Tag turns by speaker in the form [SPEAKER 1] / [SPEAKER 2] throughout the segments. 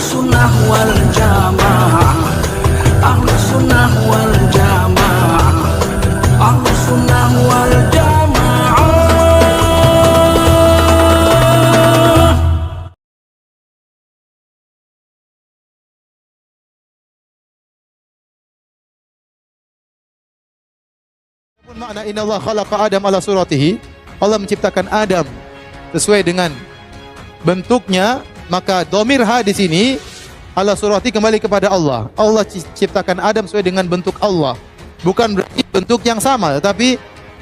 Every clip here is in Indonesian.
[SPEAKER 1] sunnah wal jamaah, ahlu sunnah wal jamaah, ahlu sunnah wal jamaah.
[SPEAKER 2] Makna innallaha khalaqa Adam ala suratihi, Allah menciptakan Adam sesuai dengan bentuknya, maka dhamir ha di sini ala surati kembali kepada Allah. Allah ciptakan Adam sesuai dengan bentuk Allah. Bukan berarti bentuk yang sama, tetapi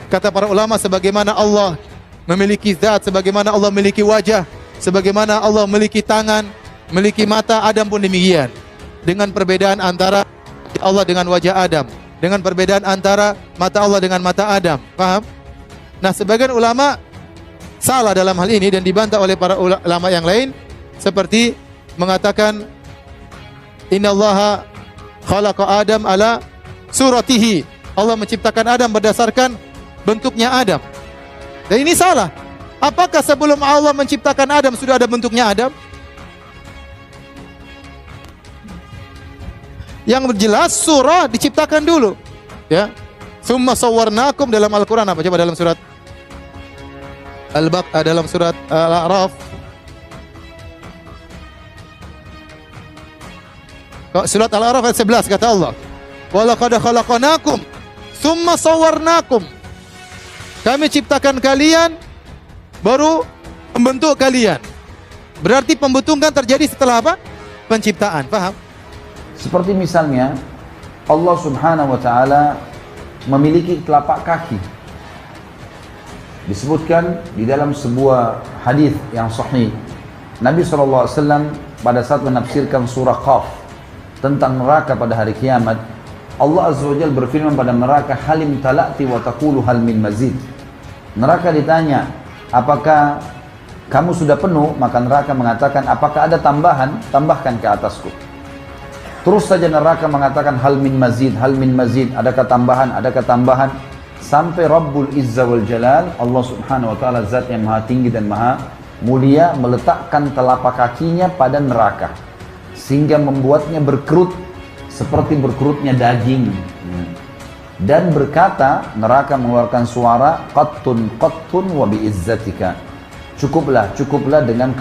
[SPEAKER 2] kata para ulama sebagaimana Allah memiliki zat, sebagaimana Allah memiliki wajah, sebagaimana Allah memiliki tangan, memiliki mata, Adam pun demikian. Dengan perbedaan antara Allah dengan wajah Adam, dengan perbedaan antara mata Allah dengan mata Adam. Paham? Nah, sebagian ulama salah dalam hal ini dan dibantah oleh para ulama yang lain, seperti mengatakan innallaha khalaqa Adam ala suratihi. Allah menciptakan Adam berdasarkan bentuknya Adam. Dan ini salah. Apakah sebelum Allah menciptakan Adam sudah ada bentuknya Adam? Yang jelas surah diciptakan dulu, ya. Tsumma sawwarnakum dalam Al-Qur'an apa? Coba dalam surat Al-Baqarah, dalam surat Al-A'raf. Surat Al-A'raf ayat 11 kata Allah, "Wa laqad khalaqnakum tsumma sawwarnakum." Kami ciptakan kalian baru membentuk kalian. Berarti pembentukan terjadi setelah apa? Penciptaan. Paham?
[SPEAKER 3] Seperti misalnya Allah Subhanahu wa taala memiliki telapak kaki. Disebutkan di dalam sebuah hadis yang sahih, Nabi SAW pada saat menafsirkan surah Qaf tentang neraka pada hari kiamat, Allah Azza wa Jalla berfirman pada neraka, "Halim talati wa taqulu hal min mazid." Neraka ditanya, "Apakah kamu sudah penuh?" Maka neraka mengatakan, "Apakah ada tambahan? Tambahkan ke atasku." Terus saja neraka mengatakan hal min mazid, adakah tambahan, sampai Rabbul Izza wal Jalal, Allah Subhanahu wa taala zat yang maha tinggi dan maha mulia, meletakkan telapak kakinya pada neraka sehingga membuatnya berkerut seperti berkerutnya daging. Dan berkata, neraka mengeluarkan suara, qattun wa bi izzatika. Cukuplah dengan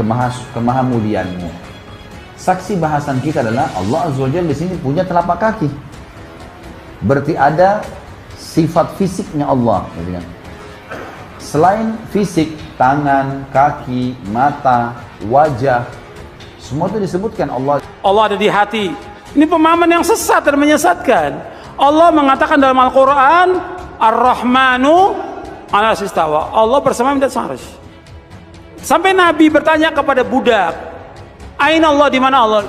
[SPEAKER 3] kemahamuliaanmu. Saksi bahasan kita adalah Allah Azza wa Jalla di sini punya telapak kaki. Berarti ada sifat fisiknya Allah. Selain fisik, tangan, kaki, mata, wajah, semua itu disebutkan Allah.
[SPEAKER 4] Allah ada di hati. Ini pemahaman yang sesat dan menyesatkan. Allah mengatakan dalam Al-Quran, Ar-Rahmanu ala istawa. Allah bersama di atas arsy. Sampai Nabi bertanya kepada budak, Aina Allah, di mana Allah?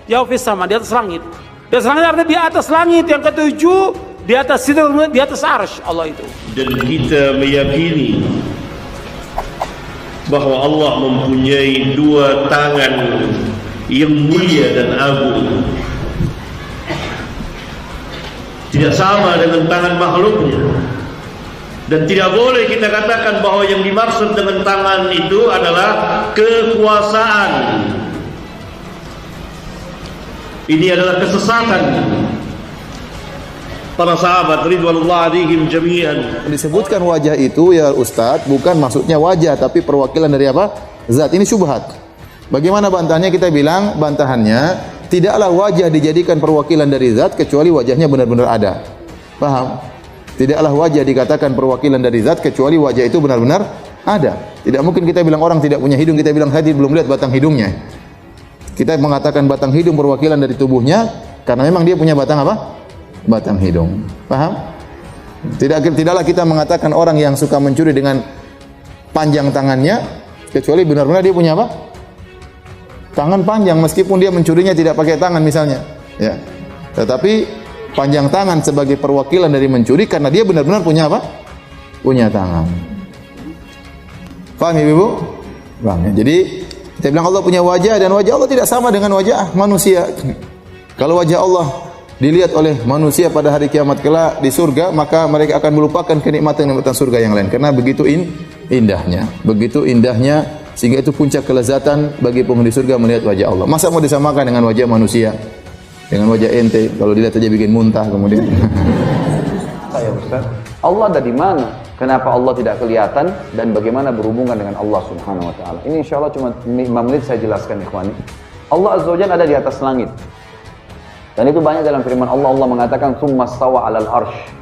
[SPEAKER 4] Jawab fis sama, di atas langit. Di atas langit artinya di atas langit yang ketujuh, di atas situ, di atas arsy Allah itu.
[SPEAKER 5] Dan kita meyakini bahwa Allah mempunyai dua tangan yang mulia dan agung. Tidak sama dengan tangan makhluknya. Dan tidak boleh kita katakan bahwa yang dimaksud dengan tangan itu adalah kekuasaan. Ini adalah kesesatan para sahabat ridwanullah alaihim jami'an.
[SPEAKER 2] Disebutkan wajah itu ya Ustadz, bukan maksudnya wajah tapi perwakilan dari apa? Zat. Ini syubhat. Bagaimana bantahannya? Kita bilang bantahannya, tidaklah wajah dijadikan perwakilan dari zat kecuali wajahnya benar-benar ada. Paham? Tidaklah wajah dikatakan perwakilan dari zat kecuali wajah itu benar-benar ada. Tidak mungkin kita bilang orang tidak punya hidung, kita bilang saya belum lihat batang hidungnya. Kita mengatakan batang hidung perwakilan dari tubuhnya karena memang dia punya batang apa? Batang hidung. Paham? Tidaklah kita mengatakan orang yang suka mencuri dengan panjang tangannya kecuali benar-benar dia punya apa? Tangan panjang, meskipun dia mencurinya tidak pakai tangan misalnya, ya. Tetapi panjang tangan sebagai perwakilan dari mencuri karena dia benar-benar punya apa? Punya tangan. Paham ya, Ibu? Paham ya? Jadi kita bilang Allah punya wajah dan wajah Allah tidak sama dengan wajah manusia. Kalau wajah Allah dilihat oleh manusia pada hari kiamat kelak di surga, maka mereka akan melupakan kenikmatan-kenikmatan surga yang lain karena begitu indahnya sehingga itu puncak kelezatan bagi penghuni surga melihat wajah Allah. Masa mau disamakan dengan wajah manusia? Dengan wajah ente, kalau dilihat aja bikin muntah kemudian.
[SPEAKER 3] Saya Ustaz, Allah ada di mana? Kenapa Allah tidak kelihatan dan bagaimana berhubungan dengan Allah Subhanahu wa taala? Ini insyaallah cuma 5 menit saya jelaskan ikhwani. Allah Azza wa Jalla ada di atas langit. Dan itu banyak dalam firman Allah. Allah mengatakan tsumma stawa 'alal arsy.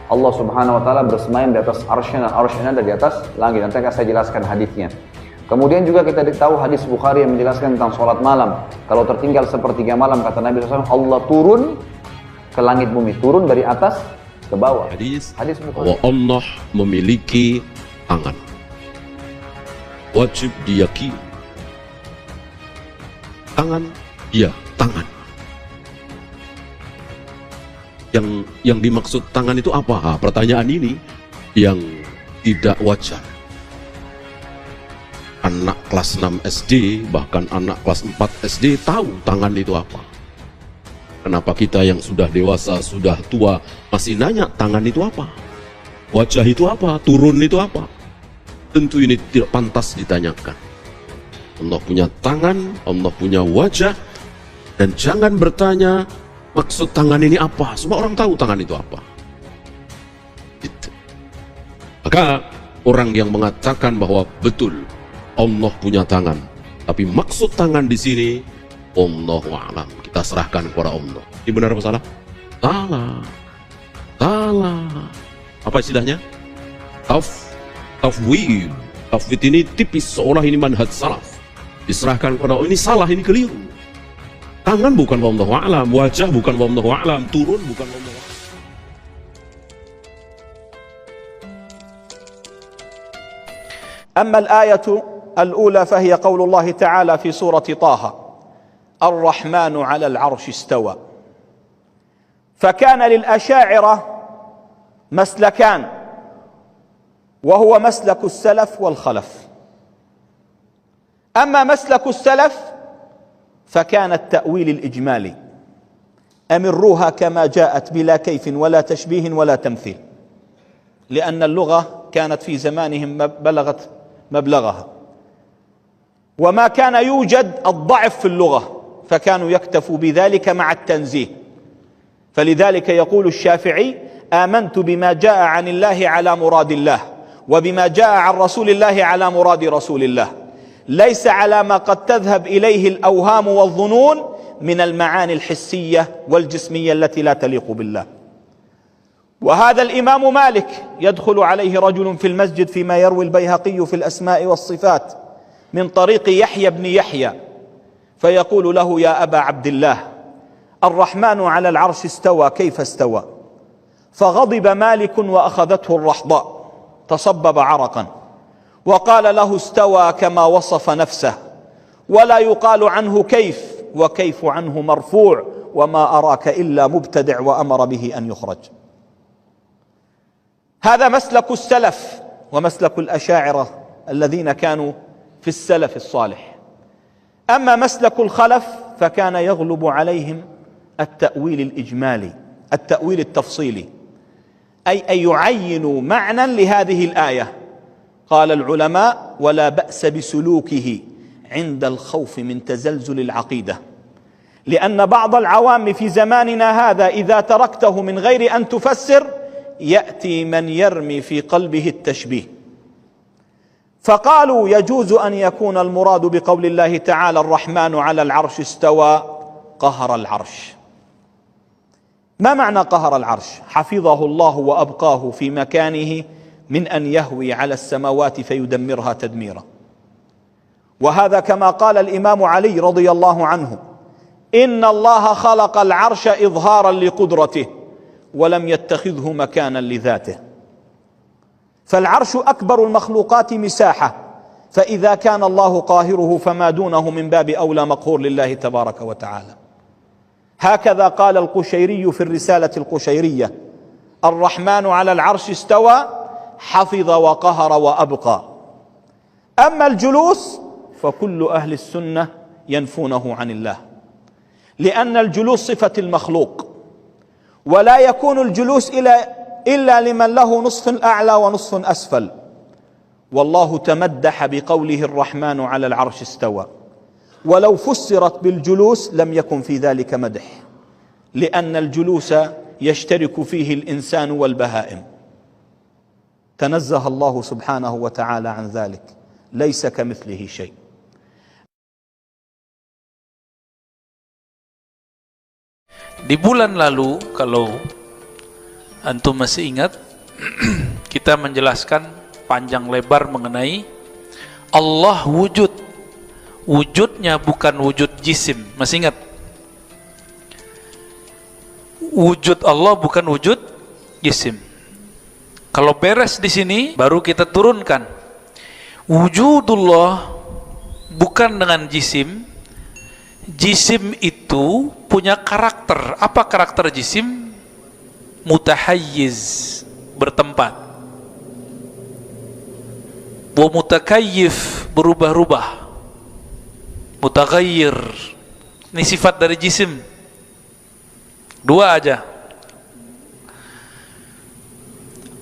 [SPEAKER 3] Allah Subhanahu wa taala bersemayam di atas arsy-Nya, dan arsy-Nya ada di atas langit. Nanti akan saya jelaskan hadisnya. Kemudian juga kita tahu hadis Bukhari yang menjelaskan tentang sholat malam. Kalau tertinggal sepertiga malam, kata Nabi SAW, Allah turun ke langit bumi, turun dari atas ke bawah.
[SPEAKER 6] Hadis
[SPEAKER 3] Bukhari.
[SPEAKER 6] bahwa Allah memiliki tangan. Wajib diyakini. Tangan, ya tangan. Yang dimaksud tangan itu apa? Pertanyaan ini yang tidak wajar. Anak kelas 6 SD, bahkan anak kelas 4 SD tahu tangan itu apa. Kenapa kita yang sudah dewasa, sudah tua, masih nanya tangan itu apa? Wajah itu apa? Turun itu apa? Tentu ini tidak pantas ditanyakan. Allah punya tangan, Allah punya wajah, dan jangan bertanya maksud tangan ini apa. Semua orang tahu tangan itu apa. Gitu. Maka orang yang mengatakan bahwa betul Allah punya tangan, tapi maksud tangan di sini Allahu a'lam, kita serahkan kepada Allah. Ini benar apa salah? Salah. Apa istilahnya? Tafwid. Tafwid ini tipis, seolah ini manhaj salaf. Diserahkan kepada Allah, ini salah, ini keliru. Tangan bukan wallahu a'lam, wajah bukan wallahu a'lam, turun bukan wallahu a'lam.
[SPEAKER 7] أما الآية الأولى فهي قول الله تعالى في سورة طه: الرحمن على العرش استوى. فكان للأشاعرة مسلكان، وهو مسلك السلف والخلف. أما مسلك السلف فكان التأويل الإجمالي: أمروها كما جاءت بلا كيف ولا تشبيه ولا تمثيل، لأن اللغة كانت في زمانهم بلغت مبلغها، وما كان يوجد الضعف في اللغة، فكانوا يكتفوا بذلك مع التنزيه. فلذلك يقول الشافعي: آمنت بما جاء عن الله على مراد الله، وبما جاء عن رسول الله على مراد رسول الله، ليس على ما قد تذهب إليه الأوهام والظنون من المعاني الحسية والجسمية التي لا تليق بالله. وهذا الإمام مالك يدخل عليه رجل في المسجد فيما يروي البيهقي في الأسماء والصفات من طريق يحيى بن يحيى، فيقول له: يا أبا عبد الله، الرحمن على العرش استوى، كيف استوى؟ فغضب مالك وأخذته الرحضاء، تصبب عرقا، وقال له: استوى كما وصف نفسه، ولا يقال عنه كيف، وكيف عنه مرفوع، وما أراك إلا مبتدع، وأمر به أن يخرج. هذا مسلك السلف ومسلك الأشاعرة الذين كانوا في السلف الصالح. أما مسلك الخلف فكان يغلب عليهم التأويل الإجمالي، التأويل التفصيلي، أي أن يعينوا معنى لهذه الآية. قال العلماء: ولا بأس بسلوكه عند الخوف من تزلزل العقيدة، لأن بعض العوام في زماننا هذا إذا تركته من غير أن تفسر يأتي من يرمي في قلبه التشبيه. فقالوا: يجوز أن يكون المراد بقول الله تعالى: الرحمن على العرش استوى، قهر العرش. ما معنى قهر العرش؟ حفظه الله وأبقاه في مكانه من أن يهوي على السماوات فيدمرها تدميرا. وهذا كما قال الإمام علي رضي الله عنه: إن الله خلق العرش إظهارا لقدرته، ولم يتخذه مكانا لذاته. فالعرش أكبر المخلوقات مساحة، فإذا كان الله قاهره فما دونه من باب أولى مقهور لله تبارك وتعالى. هكذا قال القشيري في الرسالة القشيرية: الرحمن على العرش استوى، حفظ وقهر وأبقى. أما الجلوس فكل أهل السنة ينفونه عن الله، لأن الجلوس صفة المخلوق، ولا يكون الجلوس إلا لمن له نصف أعلى ونصف أسفل، والله تمدح بقوله الرحمن على العرش استوى ولو فسرت بالجلوس لم يكن في ذلك مدح لأن الجلوس يشترك فيه الإنسان والبهائم تنزه الله سبحانه وتعالى عن ذلك ليس كمثله شيء.
[SPEAKER 8] Di bulan lalu, kalau antum masih ingat, kita menjelaskan panjang lebar mengenai Allah wujud. Wujudnya bukan wujud jisim. Masih ingat? Wujud Allah bukan wujud jisim. Kalau beres di sini, baru kita turunkan. Wujudullah bukan dengan jisim. Jisim itu punya karakter. Apa karakter jisim? Mutahayyiz, bertempat. Wa mutakayyif, berubah-ubah. Mutaghayyir, ini sifat dari jisim. Dua aja.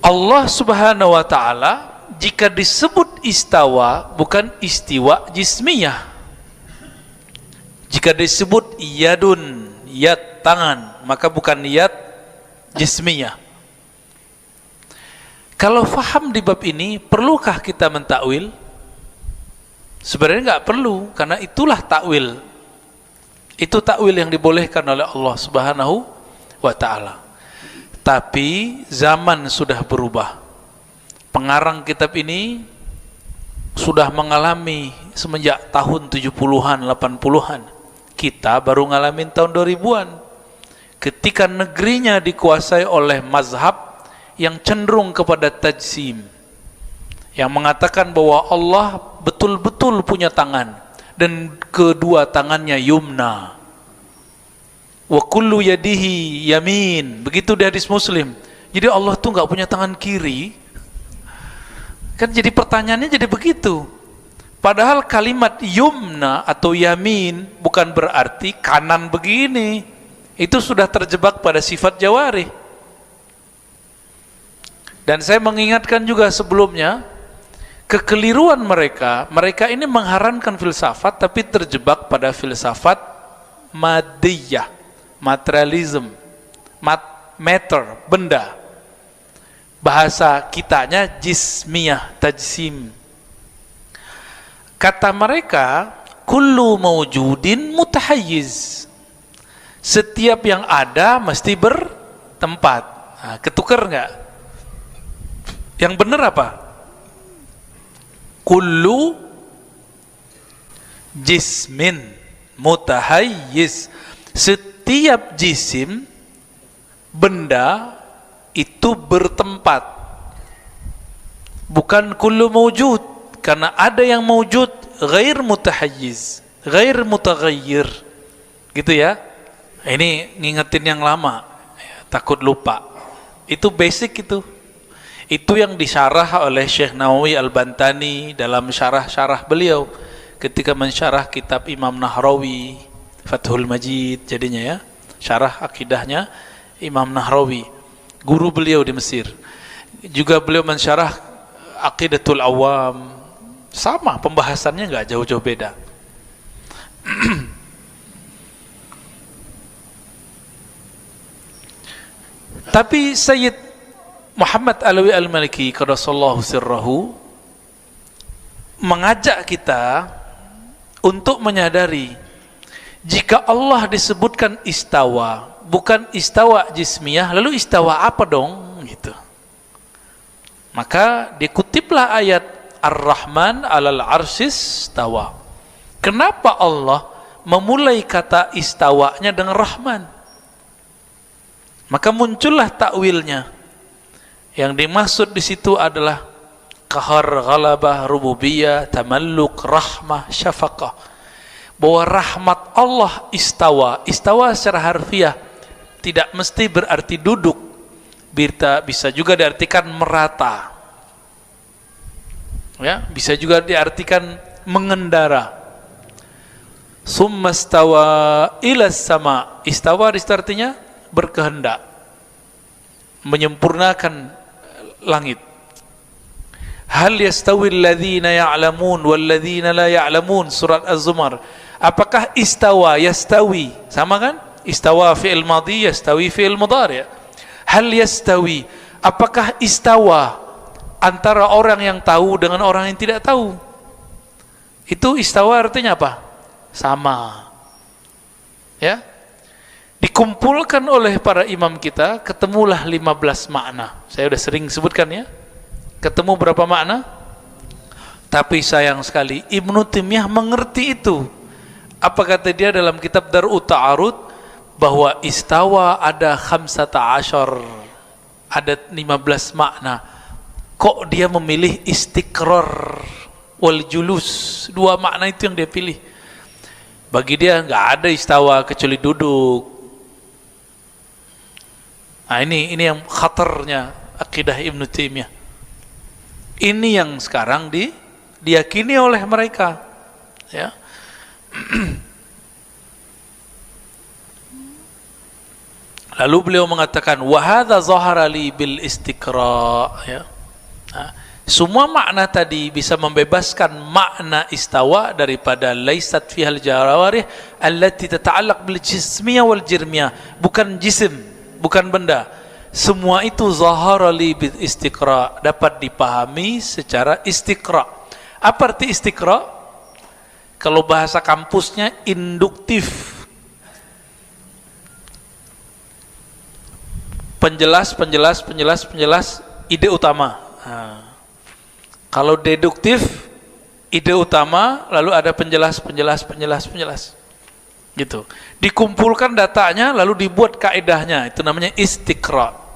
[SPEAKER 8] Allah subhanahu wa ta'ala jika disebut istawa bukan istiwa jismiyah. Jika disebut yadun, yad tangan, maka bukan yad jismiyah. Kalau faham di bab ini, perlukah kita mentakwil? Sebenarnya nggak perlu, karena itulah takwil. Itu takwil yang dibolehkan oleh Allah subhanahu wa ta'ala. Tapi zaman sudah berubah. Pengarang kitab ini sudah mengalami semenjak tahun 70-an, 80-an. Kita baru ngalamin tahun 2000-an. Ketika negerinya dikuasai oleh mazhab yang cenderung kepada tajsim, yang mengatakan bahwa Allah betul-betul punya tangan dan kedua tangannya yumna. Wa kullu yadihi yamin. Begitu di hadis Muslim. Jadi Allah tuh nggak punya tangan kiri. Kan jadi pertanyaannya jadi begitu. Padahal kalimat yumna atau yamin bukan berarti kanan begini. Itu sudah terjebak pada sifat jawarih. Dan saya mengingatkan juga sebelumnya, kekeliruan mereka ini mengharamkan filsafat tapi terjebak pada filsafat madiyah, materialism, matter, benda. Bahasa kitanya jismiyah, tajsim. Kata mereka, kullu mawjudin mutahayyiz. Setiap yang ada mesti bertempat. Nah, ketukar enggak? Yang benar apa? Kullu jismin mutahayyiz. Setiap jisim, benda itu bertempat. Bukan kullu mawjud, karena ada yang mawjud ghair mutahayyiz, ghair mutaghayyir. Gitu ya. Ini ngingetin yang lama, takut lupa. Itu basic itu. Itu yang disyarah oleh Syekh Nawawi Al-Bantani dalam syarah-syarah beliau ketika mensyarah kitab Imam Nahrawi, Fathul Majid jadinya ya, syarah akidahnya Imam Nahrawi, guru beliau di Mesir. Juga beliau mensyarah Aqidatul Awam, sama pembahasannya nggak jauh-jauh beda. Tapi Sayyid Muhammad Alawi Al-Maliki qaddasallahu sirrahu mengajak kita untuk menyadari jika Allah disebutkan istawa, bukan istawa jismiyah, lalu istawa apa dong gitu. Maka dikutiplah ayat Ar-Rahman 'alal 'arsyis istawa. Kenapa Allah memulai kata istawanya dengan Rahman? Maka muncullah takwilnya. Yang dimaksud di situ adalah qahar, ghalabah, rububiyah, tamalluk, rahmah, syafaqah. Bahwa rahmat Allah istawa. Istawa secara harfiah tidak mesti berarti duduk. Bisa juga diartikan merata. Ya, bisa juga diartikan mengendara. Summa stawa ilas sama. Istawa artinya berkehendak, menyempurnakan langit. Hal yastawi alladhina ya'lamun walladzina la ya'lamun, surat Az-Zumar. Apakah istawa, yastawi sama kan? Istawa fi'il madhi, yastawi fi'il mudhari'. Hal yastawi, apakah istawa antara orang yang tahu dengan orang yang tidak tahu? Itu istawa artinya apa? Sama. Ya. Dikumpulkan oleh para imam kita, ketemulah 15 makna. Saya sudah sering sebutkan ya. Ketemu berapa makna? Tapi sayang sekali Ibnu Taimiyah mengerti itu. Apa kata dia dalam kitab Dar'ut Ta'arud? Bahwa istawa ada 15, ada 15 makna. Kok dia memilih istiqrar wal julus? Dua makna itu yang dia pilih. Bagi dia nggak ada istawa kecuali duduk. Nah, ini yang khatarnya akidah Ibnu Taimiyah. Ini yang sekarang diyakini oleh mereka, ya. Lalu beliau mengatakan wa hadza zahara li bil istiqra, ya. Nah, semua makna tadi bisa membebaskan makna istawa daripada laisat fihal jawarih allati tata'allaq bil jismiyah wal jirmiyah, bukan jisim, bukan benda. Semua itu zahara li bil istiqra, dapat dipahami secara istiqra. Apa arti istiqra? Kalau bahasa kampusnya induktif. Penjelas ide utama. Nah, kalau deduktif ide utama lalu ada penjelas. Gitu. Dikumpulkan datanya lalu dibuat kaedahnya, itu namanya istiqra.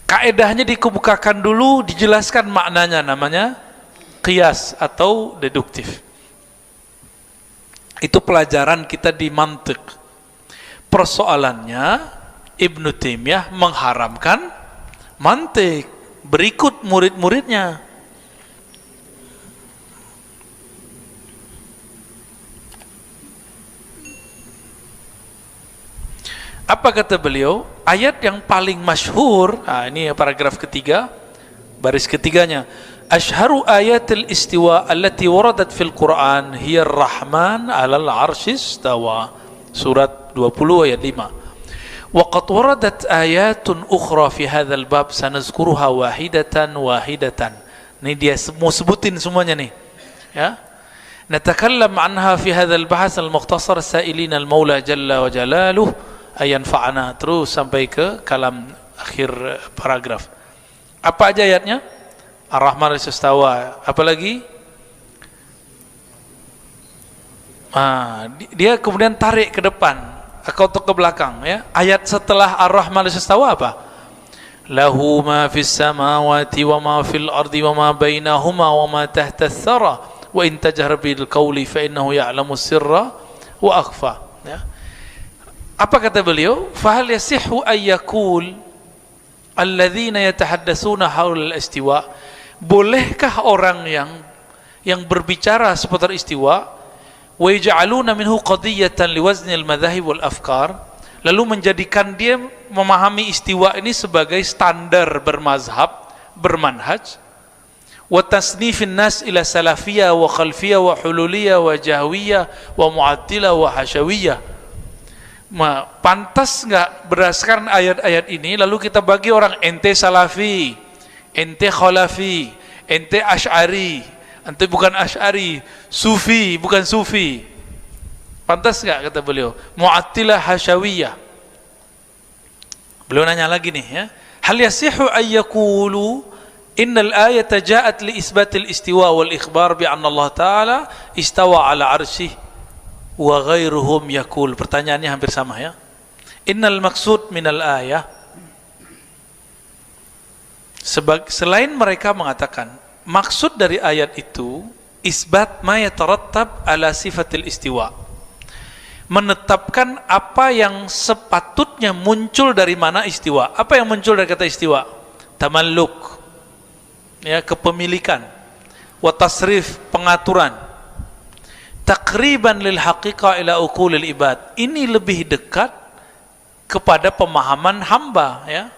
[SPEAKER 8] Kaedahnya dikemukakan dulu, dijelaskan maknanya, namanya qiyas atau deduktif. Itu pelajaran kita di mantiq. Persoalannya Ibnu Taimiyah mengharamkan mantiq, berikut murid-muridnya. Apa kata beliau? Ayat yang paling masyhur, ini paragraf ketiga, baris ketiganya. Ashharu ayatil istiwa allati waradat fil Quran hiya ar-Rahman 'alal 'arsy istawa. Surat 20 ayat 5. Wa qad waradat ayatun ukhra fi hadzal bab sanazkuruha wahidatan. Ini dia mau sebutin semuanya nih. Ya. Natakallam anha fi hadzal bahas al-mukhtasar sa'ilin al-Maula jalla wa jalaluhu ayan fa'ana, terus sampai ke kalam akhir paragraf. Apa aja ayatnya? Ar-Rahman istawa. Apa lagi? Dia kemudian tarik ke depan atau ke belakang, ya. Ayat setelah Ar-Rahman istawa apa? Lahu ma fis samawati wa ma fil ardi wa ma bainahuma wa ma tahta ath-thara wa in tajhar bil qawli fa innahu ya'lamu sirra wa akhfa, ya. Apa kata beliau? Fahal yasihhu ayyakul alladzina yatahaddatsuna haul al-istiwa, bolehkah orang yang berbicara seputar istiwa wa yaj'aluna minhu qadiyatan liwazni al-madhahib wal afkar, lalu menjadikan dia memahami istiwa ini sebagai standar bermazhab, bermanhaj, wa tasnifin nas ila salafiyah wa khalfiyah wa hululiyah wa jahwiyah wa mu'attilah wa hasyawiyah. Pantas nggak berdasarkan ayat-ayat ini lalu kita bagi orang ente salafi, ente khalafi, ente asy'ari, ente bukan asy'ari, sufi bukan sufi. Pantas nggak kata beliau? Mu'attilah hasyawiyah. Beliau nanya lagi nih, ya. Hal yasihu ayyakulu innal ayata ja'at li isbatil istiwa wal ikhbar bi anna Allah Ta'ala istawa ala arsyih wa ghairuhum yakul. Pertanyaannya hampir sama, ya. Innal maksud minal ayah, selain mereka mengatakan maksud dari ayat itu isbat ma yatarattab ala sifatil istiwa, menetapkan apa yang sepatutnya muncul dari mana istiwa. Apa yang muncul dari kata istiwa? Tamalluk, ya, kepemilikan, wa tasrif, pengaturan, takriban lil haqiqah ila uqulil ibad. Ini lebih dekat kepada pemahaman hamba, ya.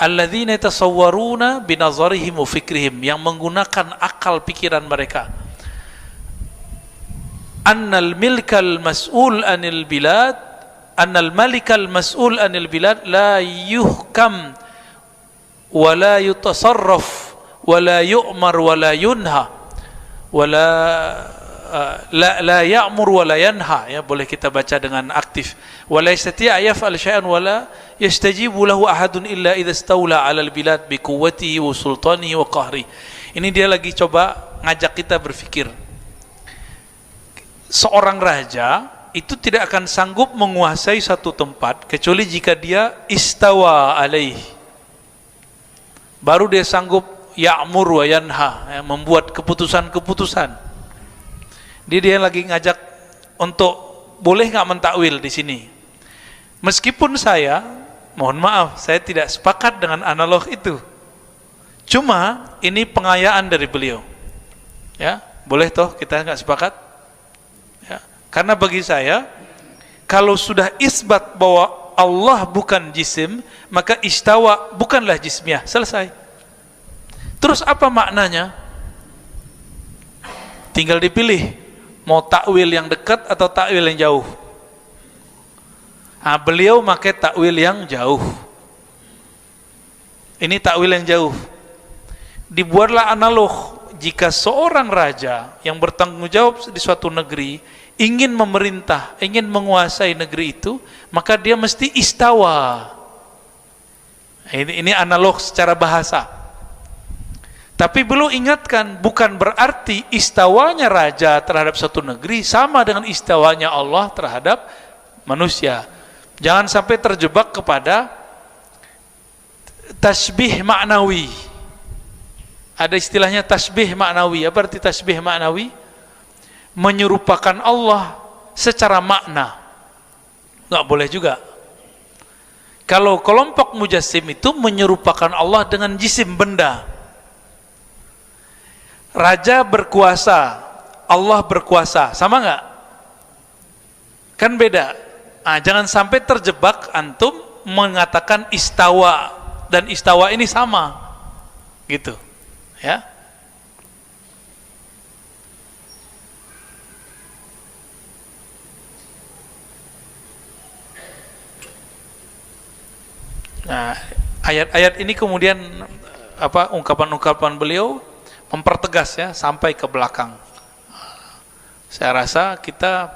[SPEAKER 8] alladzina yatasawwaruna binazarihim wa fikrihim, yang menggunakan akal pikiran mereka. Annal milkal mas'ul anil bilad, annal malikal mas'ul anil bilad la yuhkam wa la yutasarraf wa la yu'mar wa la yunha wa la ya'mur wa la yanha, ya, boleh kita baca dengan aktif. Wa la yastati' yaf'al syai'an wa la yastajibu lahu ahadun illa idza istawla 'alal bilad bi quwwatihi wa sultanihi wa qahri. Ini dia lagi coba ngajak kita berpikir. Seorang raja itu tidak akan sanggup menguasai satu tempat kecuali jika dia istawa alaih. Baru dia sanggup ya'mur wa yanha, ya, membuat keputusan-keputusan. Dia lagi ngajak untuk boleh nggak mentakwil di sini. Meskipun saya, mohon maaf, saya tidak sepakat dengan analog itu. Cuma ini pengayaan dari beliau. Ya, boleh toh kita nggak sepakat? Ya, karena bagi saya, kalau sudah isbat bahwa Allah bukan jisim, maka istawa bukanlah jismiyah. Selesai. Terus apa maknanya? Tinggal dipilih. Mau takwil yang dekat atau takwil yang jauh? Nah, beliau pakai takwil yang jauh. Ini takwil yang jauh. Dibuatlah analog, jika seorang raja yang bertanggung jawab di suatu negeri ingin memerintah, ingin menguasai negeri itu, maka dia mesti istawa. Ini analog secara bahasa. Tapi beliau ingatkan, bukan berarti istawanya raja terhadap satu negeri sama dengan istawanya Allah terhadap manusia. Jangan sampai terjebak kepada tasbih maknawi. Ada istilahnya tasbih maknawi. Apa arti tasbih maknawi? Menyerupakan Allah secara makna. Nggak boleh juga. Kalau kelompok mujassim itu menyerupakan Allah dengan jisim, benda. Raja berkuasa, Allah berkuasa, sama nggak? Kan beda. Nah, jangan sampai terjebak antum mengatakan istawa dan istawa ini sama, gitu, ya. Nah, ayat-ayat ini kemudian apa, ungkapan-ungkapan beliau mempertegas, ya, sampai ke belakang. Saya rasa kita